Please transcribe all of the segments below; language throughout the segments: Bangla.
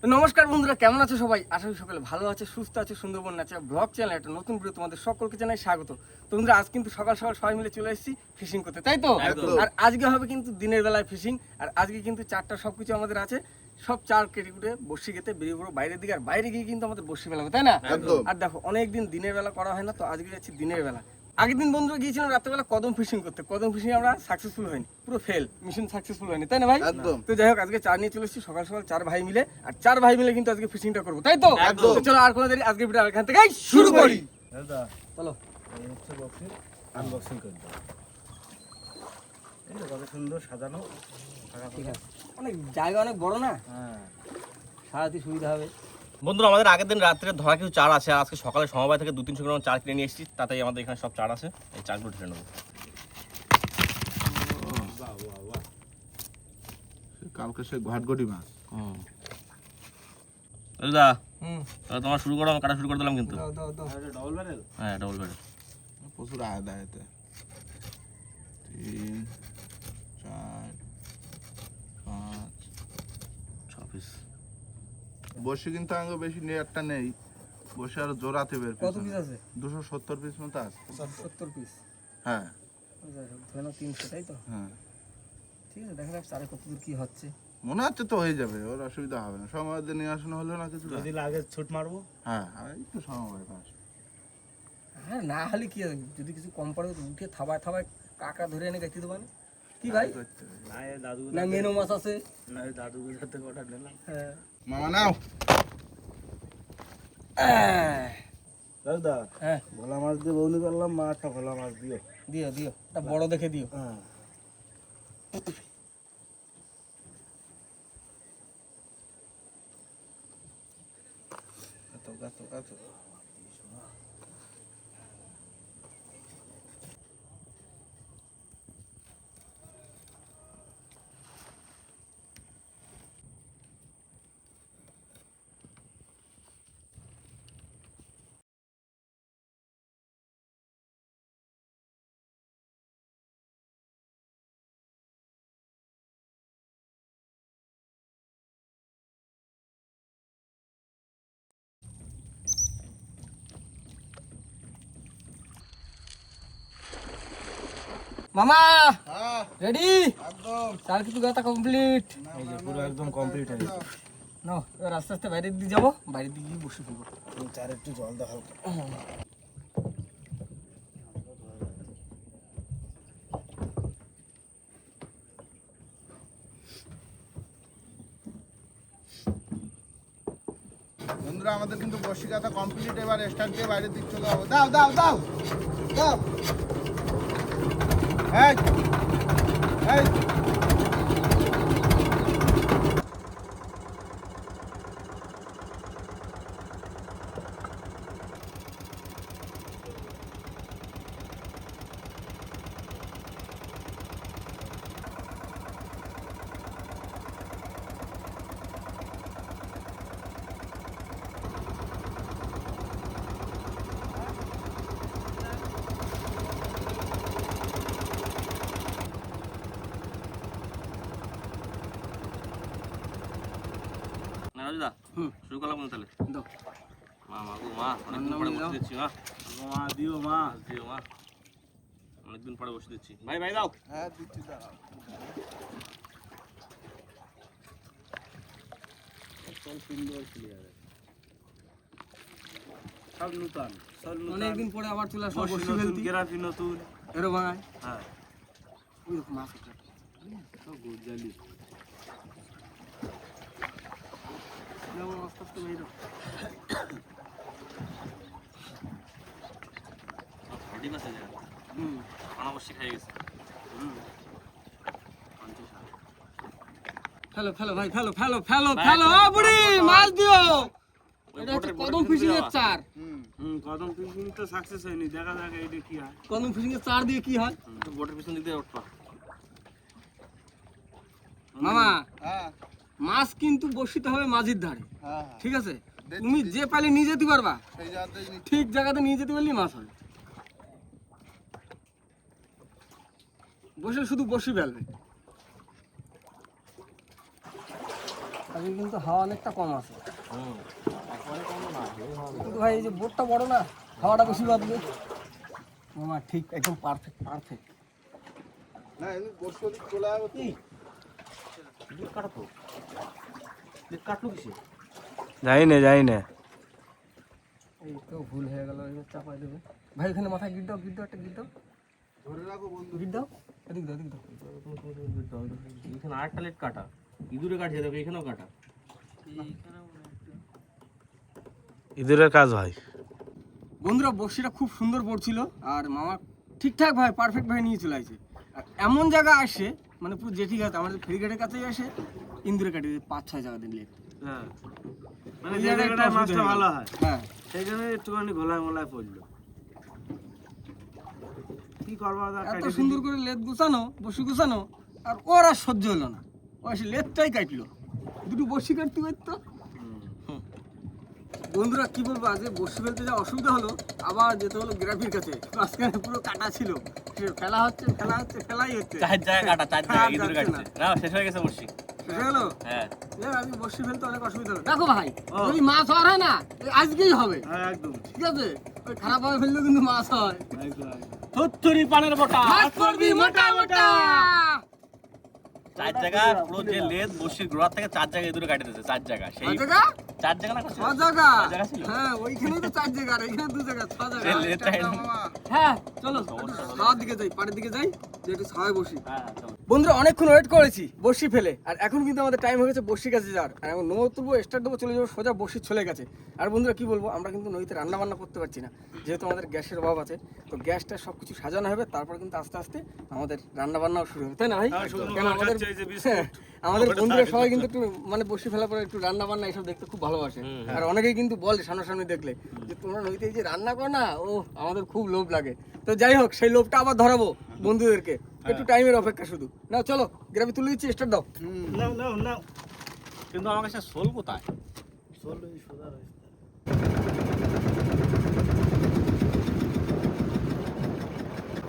তো নমস্কার বন্ধুরা, কেমন আছো সবাই? আশা করি সকলে ভালো আছে, সুস্থ আছে। সুন্দরবন ন্যাচারাল ব্লগ চ্যানেল একটা নতুন ভিডিও তোমাদের সকলকে জানাই স্বাগত। তো বন্ধুরা, আজ কিন্তু সকাল সকাল সবাই মিলে চলে এসেছি ফিশিং করতে, তাই তো? আর আজকে হবে কিন্তু দিনের বেলায় ফিশিং। আর আজকে কিন্তু চারটা সবকিছু আমাদের আছে, সব চার কেটে কুটে বসি খেতে বেরিয়ে পড়বো বাইরের দিকে। আর বাইরে গিয়ে কিন্তু আমাদের বসি ফেলা হবে, তাই না? আর দেখো, অনেকদিন দিনের বেলা করা হয় না, তো আজকে যাচ্ছি দিনের বেলা। আগের দিন বন্ধুরা গিয়েছিলাম রাত্রেবেলা কদম ফিশিং করতে। কদম ফিশিং আমরা সাকসেসফুল হয়নি, পুরো ফেল, মিশন সাকসেসফুল হয়নি, তাই না ভাই? তো যাই হোক, আজকে চার নিয়ে চলে এসেছি সকাল সকাল চার ভাই মিলে। আর চার ভাই মিলে কিন্তু আজকে ফিশিংটা করবো, তাই তো? তো চলো আর কোনো দেরি, আজকে ভিডিও এখান থেকে শুরু করি। চলো এই হচ্ছে বক্সিং, আনবক্সিং করে দাও। এই তো কত সুন্দর সাজানো, ঠিক আছে, অনেক জায়গা অনেক বড় না, হ্যাঁ সারাতে সুবিধা হবে। বন্ধুরা, আমাদের আগের দিন রাত্রে ধরা কিছু চার আছে, আর আজকে সকালে সমবায় থেকে 2-300 গ্রাম চার কিনে নিয়ে এসেছি। তাতেই আমাদের এখানে সব চার আছে, এই চারগুলো ঢেলে নেবো। কালকে সে ঘাটগড়ি মাছ। দাদা, তাহলে তোমার শুরু করো, আমি কাটা শুরু করে দিলাম কিন্তু। দাও দাও দাও। ডবল ব্যারেল, হ্যাঁ, ডবল ব্যারেল। প্রচুর আয় এতে 3 4 5 6 পিস। বসে কিন্তু আগে বেশি নিয়ে একটা নেই, বসে আর জোড়াতে বের কত পিস আছে? 270 পিস মতো আছে। 70 পিস, হ্যাঁ ধরে নাও 300, তাই তো? হ্যাঁ, ঠিক আছে, দেখা যাক চারে কতদূর কি হচ্ছে। মনে হচ্ছে তো হয়ে যাবে, ওর অসুবিধা হবে না। সময় দিয়ে নিয়ে আসনো হলো না কিছু। যদি লাগে ছুট মারবো। হ্যাঁ, আর একটু সময় পাস। হ্যাঁ, না হলে কি হবে, যদি কিছু কম পড়ে তো উঠে থাবায় থাবায় কাকা ধরে এনে গাইতে দেবো না? কি ভাই? না এ দাদু না মেনো মাছ আছে? না এ দাদু সাথে ওটা নিলাম। হ্যাঁ। মামা নাও। দাদা হ্যাঁ, ভোলা মাছ দিয়ে বউনি করলাম, মা একটা ভোলা মাছ দিও। দিও দিও, একটা বড় দেখে দিও। হ্যাঁ কত মামা হ্যাঁ রেডি? একদম। চার কিছু গাতা কমপ্লিট। এই যে পুরো একদম কমপ্লিট হয়ে গেছে। নাও, এবার আস্তে আস্তে বাইরের দিকে যাবো, বাইরের দিকে গিয়ে বসে পড়বো। চার একটু জল দাও হালকা। বন্ধুরা, আমাদের কিন্তু বসিকাতা কমপ্লিট। এবার স্টার্ট দিয়ে বাইরের দিক চলে যাবো। দাও দাও দাও দাও। এই এই না রাজুদা, শুরু করলাম কিন্তু তাহলে। দাও। মা মা গো মা, অনেকদিন পরে বসে দিচ্ছি মা। মা দিও মা। দিও মা, অনেকদিন পরে বসে দিচ্ছি। ভাই ভাই দাও। হ্যাঁ দিচ্ছি, দাও। সব সুন্দর ক্লিয়ার, সব নতুন, সব নতুন। অনেকদিন পরে আবার চলে আসবো বসি বসে নতুন, ফেলতে। গেরাপি নতুন। এরো ভাঙায় হ্যাঁ ওই দেখো মাছ একটা। সব গোজালি। যাবো আস্তে আস্তে বাইরে। সব ঠিক আছে যে হুম, অনাবশ্যক খেয়ে গেছে। ফেলো ফেলো ভাই, ফেলো ফেলো ফেলো ফেলো। ও বুড়ি, মাছ দিও। এটা হচ্ছে কদম ফিশিং এর চার। কদম ফিশিং তো সাকসেস হয়নি, দেখা যাক এইটা কি হয়। কদম ফিশিং এর চার দিয়ে কি হয় বোটের পিছন দিক দিয়ে উঠবা। মামা? হ্যাঁ মাছ কিন্তু বসিতে হবে মাঝির ধারে, হ্যাঁ ঠিক আছে? তুমি যে পালে নিয়ে যেতে পারবা, সেই জায়গাতেই ঠিক জায়গাতে নিয়ে যেতে পারলেই মাছ হবে। বসে শুধু বসি ফেলবে। আজকে কিন্তু হাওয়া অনেকটা কম আছে। কিন্তু ভাই এই যে বোটটা বড় না, হাওয়াটা বেশি বাঁধবে। মামা ঠিক একদম পারফেক্ট পারফেক্ট। না এমনি বসে ওদিক চলে যাবো কি যাই না এই তো ভুল হয়ে গেল, এবার চাপাই দেবে। ভাই ওখানে মাথায় গিট দাও, একটা গিট দাও, ধরে রাখো বন্ধু। গিট দাও, এদিক দাও, এখানে আরেকটা লেট কাটা, ইঁদুরে কাটছে, দেখো এখানেও কাটা। ইঁদুরের কাজ হয়। বন্ধুরা বড়শিটা খুব সুন্দর পড়ছিল আর মামা ঠিকঠাক ভাই পারফেক্ট ভাই নিয়ে চলে আসে। আর এমন জায়গা আসে মানে পুরো জেঠি ঘাট আমাদের ফেরিঘাটের কাছেই আসে, ইন্দুরে কাটে 5-6 জায়গা দিন লেট। হ্যাঁ মানে যে জায়গাটায় মাছটা ভালো হয়, হ্যাঁ সেখানে একটুখানি ঘোলায় মোলায় পড়লো। কি করবো এত সুন্দর করে লেদ গুছানো, বসি গুছানো, আর ওর আর সহ্য হলো না, ও এসে লেদটাই কাটলো। দুটো বসি কাটতে পারতো। বন্ধুরা কি বলবো, আজকে বসি ফেলতে যা অসুবিধা হলো, আবার যেতে হলো গ্রাফির কাছে। মাঝখানে পুরো কাটা ছিল, সে ফেলাই হচ্ছে ফেলাই হচ্ছে। 4 জায়গা কাটা, 4 জায়গা আর ইঁদুরে যাচ্ছে কাটছে। না শেষ হয়ে গেছে বর্ষি। শেষ হয়ে গেলো? হ্যাঁ আমি বসি ফেলতে অনেক অসুবিধা হলো। দেখো ভাই, যদি মাছ হওয়ার হয় না, এই আজকেই হবে। হ্যাঁ একদম ঠিক আছে, ওই খারাপ ভাবে ফেললেও কিন্তু মাছ হয়। একদম থুত্তুরি পানের বটা। মাছ পড়বি মোটা মোটা। 4 জায়গা পুরো যে লেদ বর্ষির গোড়া থেকে 4 জায়গা ইঁদুরে কাটে দিয়েছে, 4 জায়গা। সেই কয় জায়গা? 4 জায়গা না করছে? 6 জায়গা। 6 জায়গা ছিল? হ্যাঁ, ওইখানেই তো 4 জায়গা, আর এখানে 2 জায়গা, 6 জায়গা। সেই লেদটা এলো। হ্যাঁ, চলো খাওয়ার দিকে যাই, পাড়ের দিকে যাই, যে একটু ছাওয়ায় বসি। হ্যাঁ চলো। বন্ধুরা অনেকক্ষণ ওয়েট করেছি বসি ফেলে, আর এখন কিন্তু আমাদের টাইম হয়ে গেছে বসির কাছে যাওয়ার। আর এখন নৌ তুলবো, স্টার্ট দেবো, চলে যাবো সোজা, বসি চলে গেছে। আর বন্ধুরা কি বলবো, আমরা কিন্তু নদীতে রান্না বান্না করতে পারছি না, যেহেতু আমাদের গ্যাসের অভাব আছে। তো গ্যাসটা সব কিছু সাজানো হবে, তারপর কিন্তু আস্তে আস্তে আমাদের রান্না বান্নাও শুরু হবে, তাই না ভাই? কেন আমাদের আমাদের বন্ধুরা সবাই কিন্তু একটু মানে বসি ফেলার পরে একটু রান্না বান্না এসব দেখতে খুব ভালোবাসে। আর অনেকেই কিন্তু বলে সামনাসামনি দেখলে যে তোমরা নদীতে এই যে রান্না করো না, ও আমাদের খুব লোভ লাগে। তো যাই হোক, সেই লোভটা আবার ধরাবো বন্ধুদেরকে, একটু টাইমের অপেক্ষা শুধু। না চলো গ্রামে তুলে দিচ্ছি, স্টার্ট দাও। না কিন্তু আমার কাছে শোল কোথায়?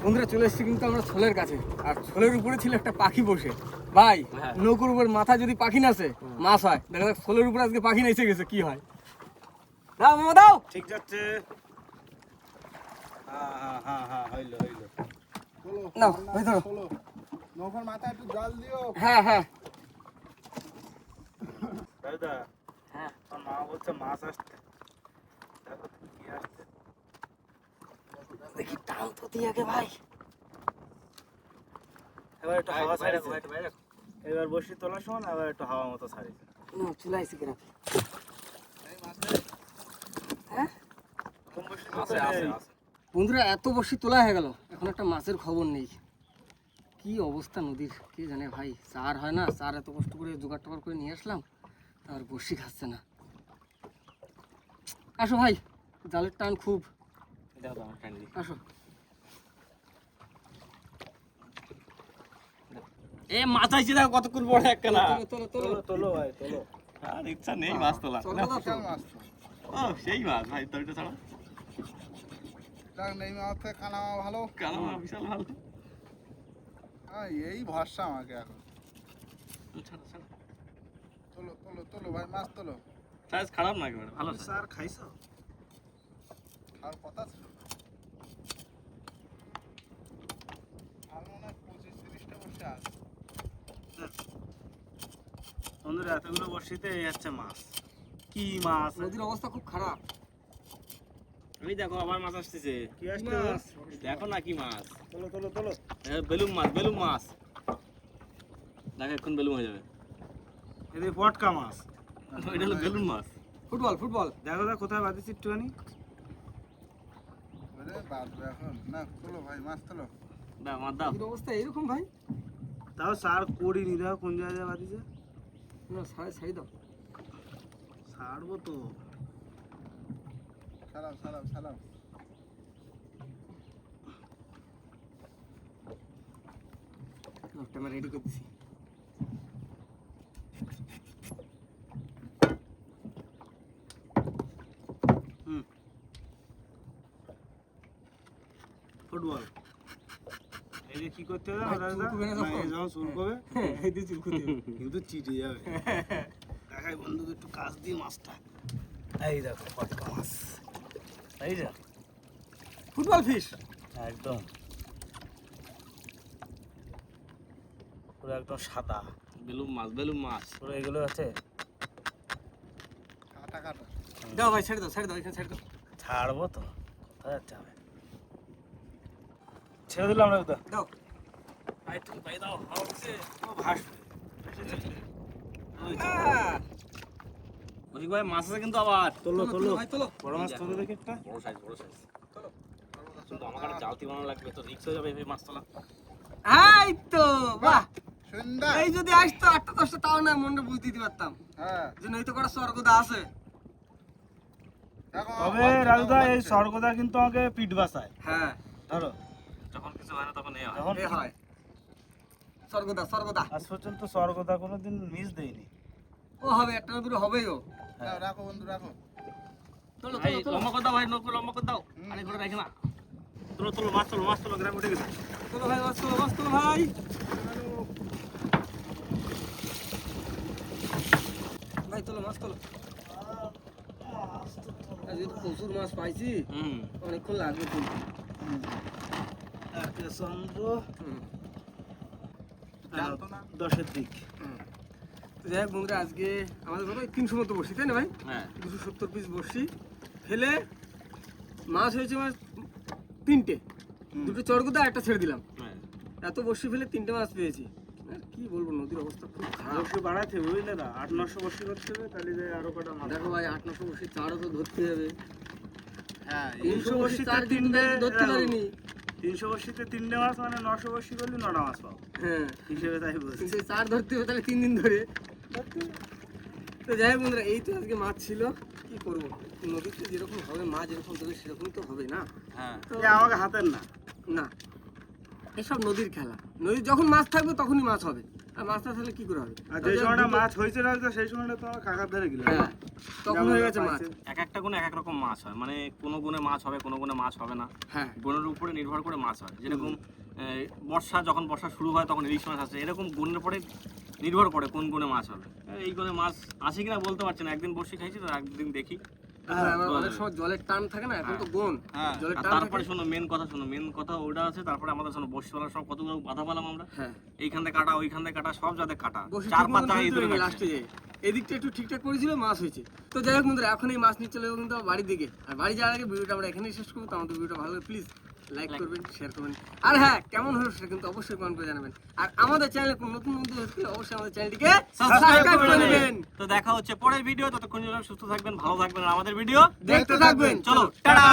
বন্ধুরা চলে এসেছি কিন্তু আমরা ছোলের কাছে, আর ছোলের উপরে ছিল একটা পাখি বসে। ভাই নৌকুর উপর মাথা যদি পাখি নাচে মাছ হয়, দেখা যাক ছোলের উপরে আজকে পাখি নেচে গেছে, কি হয়। দাও মামা দাও। ঠিক যাচ্ছে। হ্যাঁ হইলো নাও ভাই ধরো। চলো নৌকার মাথায় একটু জল দিও। হ্যাঁ হ্যাঁ দাদা। হ্যাঁ আমার মা বলছে মাছ আসছে। দেখো কি আসছে। দেখি টান তো দিয়ে আগে ভাই। এবার একটু হাওয়া ছাড়িছে। এবার বসি তোলার সময় আবার একটু হাওয়া মতো ছাড়িছে। না চলে আইছি গ্রামে। কোন বসি আছে আছে আছে। বন্ধুরা এত বসি তোলা হয়ে গেল, এখন একটা মাছের খবর নেই। কি অবস্থা নদীর কে জানে ভাই, চার হয় না, চার এত কষ্ট করে জোগাড় টোগাড় করে নিয়ে আসলাম, আর বসি খাচ্ছে না। আসো ভাই, জালের টান খুব, দেখো তো আমার টানি। আসো। এ মাছ আইছে, দেখো কতক্ষণ বড় একটা না। তোলো তোলো তোলো। তোলো ভাই তোলো। আর ইচ্ছা নেই মাছ তোলা। চলো দাও তো। বিশাল মাছ তো। ও সেই মাছ ভাই, তোরটা ছাড়া যাক নেই মাছ থেকে কানা মাছ ভালো। কালো মাছ বিশাল ভালো। এই ভরসা আমাকে এখন। ছাড়া ছাড়া। তোলো তোলো তোলো ভাই, মাছ তোলো। সাইজ খারাপ না একেবারে, ভালো আছে। স্যার খাইছো? আর কথা ছিল আর মনে হয় 25-30টা বসে আছে। বন্ধুরা এতগুলো বসিতে এই হচ্ছে মাছ। কি মাছ? নদীর অবস্থা খুব খারাপ। এই দেখো আবার মাছ আসতেছে। কি আসছে? দেখো না কি মাছ। তোলো তোলো তোলো। বেলুম মাছ, বেলুম মাছ। দেখো এখন বেলুম হয়ে যাবে। এদের পটকা মাছ। এটা হলো বেলুন মাছ। Football football. দেখো তো কোথায় বাঁধিছি একটুখানি। ওরে বাঁধবে এখন। না তোলো ভাই, মাছ তোলো। দাও মাছ দাও। নদীর অবস্থা এরকম ভাই। তাও স্যার করিনি, দেখো কোন জায়গায় বাঁধিছে। না ছাড়ি দাও। ছাড়বো তো। সালাম সালাম সালাম। আমি রেডি করে দিছি। ফুটবল। এই যে কি করতে হবে ভাই, দাদা? চুল করবে না না, যখন? এই যখন শুরু করবে এই দিয়ে চুল খুঁটি। কিন্তু চিটে যাবে। কাজ দিয়ে মাছটা এই দেখো পটকা মাছ এই যে ফুটবল ফিশ। একদম পুরো একদম সাদা বেলুম মাছ পুরো এগুলো আছে কাটা কাটা দাও ভাই, ছেড়ে দাও এখানে ছেড়ে দাও। ছাড়বো তো কোথায় যাচ্ছে হবে ছেড়ে দিলাম না দাদা দাও ভাই তুমি ভাই দাও ভাবছে ও ভাসবে ওদিক ভাই মাছ আছে কিন্তু আবার তোলো তোলো ভাই তোলো। বড় মাছ তোলো দেখি একটা বড় সাইজ কিন্তু আমার একটা জালতি বানানো লাগবে, তো রিক্স হয়ে যাবে এই মাছ তোলা। এই তো বাহ, সুন্দর। এই যদি আসতো 8টা 10টা তাও না মনটা বুঝতে দিতে পারতাম হ্যাঁ যে নয়তো কটা স্বর্গদা আছে। দেখো, তবে হয়তো রাজুদা এই হচ্ছে। স্বর্গদা কিন্তু আমাকে পিঠ বাঁচায় হ্যাঁ ধরো যখন কিছু হয় না তখন এই হয়। যখন এ হয় স্বর্গদা। আজ পর্যন্ত স্বর্গদা কোনোদিন মিস দেয়নি ও হবে, একটা না দুটো হবেই ও। দাও, রাখো বন্ধু রাখো। চলো ভাই চলো চলো লম্বা করে দাও ভাই, নৌকো লম্বা করে দাও। আরে করে রাখে না। তোলো মাছ তোলো গ্রাম উঠে গেছে। চলো ভাই, মাছ তোলো ভাই। ভাই তোলো মাছ তোলো। আজকে তো প্রচুর মাছ পাইছি, অনেকক্ষণ লাগবে তুলতে। একটা চন্দ্র হুম। জানতো না। 10-এর দিক তো যাই হোক বন্ধুরা, আজকে আমাদের ধরো 300 মতো বসি, তাই না ভাই? হ্যাঁ 270 পিস বসি ফেলে মাছ হয়েছে মাছ 3টে, দুটো চড়গুদা একটা ছেড়ে দিলাম। হ্যাঁ এত বসি ফেলে 3টে মাছ পেয়েছি। আর কি বলবো, নদীর অবস্থা খুব খারাপ। বসে বাড়াতে হবে বুঝলে না 800-900 বসে করতে হবে তাহলে যে আরো কটা মাছ দেখো ভাই, 800-900 বসি চারও তো ধরতে হবে। হ্যাঁ 300 বসি বসিতে চার কিন্তু ধরতে পারিনি। 300 বসিতে 3টে মাছ মানে 900 বসি করলে 9টা মাছ পাবো হ্যাঁ, হিসেবে তাই বলছি কিন্তু এই চার ধরতে হবে তাহলে 3 দিন ধরে। তো যাই হোক বন্ধুরা, এই তো আজকে মাছ ছিল। কি করবো, নদীতে যেরকম হবে মাছ যেরকম দেবে সেরকম তো হবে না। হ্যাঁ তো এ আমাকে হাতের না না, এসব নদীর খেলা। নদীর যখন মাছ থাকবে তখনই মাছ হবে, আর মাছ না থাকলে কি করে হবে? আর যে সময়টা মাছ হয়েছে না তো সেই সময়টা তো আমার কাকার ধরে গেল হ্যাঁ, তখন হয়ে গেছে মাছ। এক একটা গুণে এক এক রকম মাছ হয়, মানে কোনো গুণে মাছ হবে কোনো গুণে মাছ হবে না। হ্যাঁ গুণের উপরে নির্ভর করে মাছ হয়। যেরকম যখন বর্ষা শুরু হয় তখন ইলিশ মাছ আসে, এরকম গুণের উপরে নির্ভর করে কোন গুণে মাছ হবে। এই গুণে মাছ আসে কিনা বলতে পারছি না, একদিন বসে খাইছি তো একদিন দেখি। আবার অনেক সময় জলের টান থাকে না, এখন তো গোন হ্যাঁ জলের আর টান তারপরে থাকে। শোনো মেন কথা ওটা আছে। তারপরে আমাদের শোনো বসি তোলার সব কতগুলো বাধা পেলাম আমরা, হ্যাঁ, এইখান থেকে কাটা ওইখান থেকে কাটা সব যাতে কাটা বসে 4-5 জায়গায় ইঁদুরে কাটছে। লাস্টে যাই এদিকটা একটু ঠিকঠাক করেছিল, মাছ হয়েছে। তো যাই হোক বন্ধুরা, এখন এই মাছ নিয়ে চলে যাবো কিন্তু আমার বাড়ির দিকে। আর বাড়ি যাওয়ার আগে ভিডিওটা আমরা এখানেই শেষ করবো। তো আমাদের ভিডিওটা ভালো লাগে প্লিজ লাইক করবেন, শেয়ার করবেন, আর হ্যাঁ কেমন হলো সেটা কিন্তু অবশ্যই কমেন্ট করে জানাবেন। আর আমাদের চ্যানেলে কোন নতুন বন্ধু হচ্ছে অবশ্যই আমাদের চ্যানেলটিকে সাবস্ক্রাইব করে নেবেন। তো দেখা হচ্ছে পরের ভিডিও, ততক্ষণ সুস্থ থাকবেন, ভালো থাকবেন, আর আমাদের ভিডিও দেখতে থাকবেন। চলো টাটা।